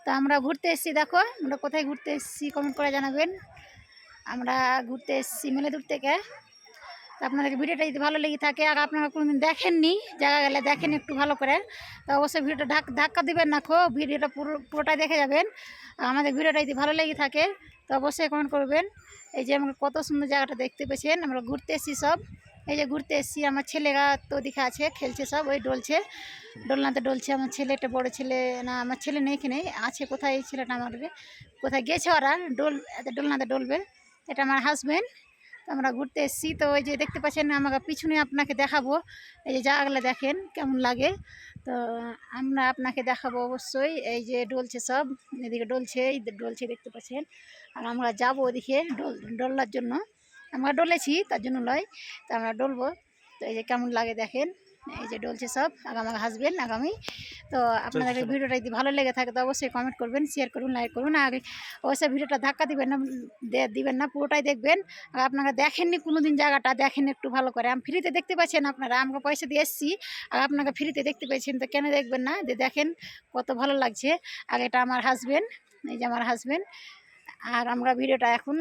তো আমরা ঘুরতে এসেছি, দেখো আমরা কোথায় ঘুরতে এসেছি কমেন্ট করে জানাবেন। আমরা ঘুরতে এসেছি মেলেদুর থেকে। তো আপনাদেরকে ভিডিওটা যদি ভালো লেগে থাকে আর আপনারা কোনোদিন দেখেননি জায়গা গেলে দেখেন একটু ভালো করে, তো অবশ্যই ভিডিওটা ধাক্কা দিবেন না, ভিডিওটা পুরোটাই দেখে যাবেন। আর আমাদের ভিডিওটা যদি ভালো লেগে থাকে তো অবশ্যই কমেন্ট করবেন। এই যে আমরা কত সুন্দর জায়গাটা দেখতে পেয়েছেন, আমরা ঘুরতে এসেছি সব। এই যে ঘুরতে এসেছি, আমার ছেলেরা তো দিকে আছে খেলছে সব, ওই ডলছে, দোলনাতে ডলছে। আমার ছেলে, একটা বড় ছেলে, না আমার ছেলে নেই, এখানে আছে। কোথায় এই ছেলেটা আমার, কোথায় গেছে ওরা দোলনাতে ডলবে। এটা আমার হাজব্যান্ড। তো আমরা ঘুরতে এসেছি, তো ওই যে দেখতে পাচ্ছেন আমাকে পিছনে আপনাকে দেখাবো। এই যে জায়গাগুলো দেখেন কেমন লাগে, তো আমরা আপনাকে দেখাবো অবশ্যই। এই যে ডলছে সব, এদিকে ডলছে, এই ডলছে দেখতে পাচ্ছেন। আর আমরা যাবো ওদিকে ডলার জন্য, আমরা ডলেছি তার জন্য নয়, তো আমরা ডলবো। তো এই যে কেমন লাগে দেখেন, এই যে ডলছে সব, আমার হাজবেন্ড আগামী। তো আপনাদের ভিডিওটা যদি ভালো লেগে থাকে তো অবশ্যই কমেন্ট করবেন, শেয়ার করুন, লাইক করুন। আর অবশ্যই ভিডিওটা ধাক্কা দিবেন না, পুরোটাই দেখবেন। আর আপনারা দেখেননি কোনো দিন জায়গাটা, দেখেন একটু ভালো করে। আমি ফ্রিতে দেখতে পাচ্ছেন, আপনারা আমাকে পয়সা দিয়ে এসেছি আর আপনাকে ফ্রিতে দেখতে পেয়েছেন, তো কেন দেখবেন না? যে দেখেন কত ভালো লাগছে। আর এটা আমার হাজবেন্ড, এই যে আমার হাজবেন্ড। আর আমরা ভিডিওটা এখন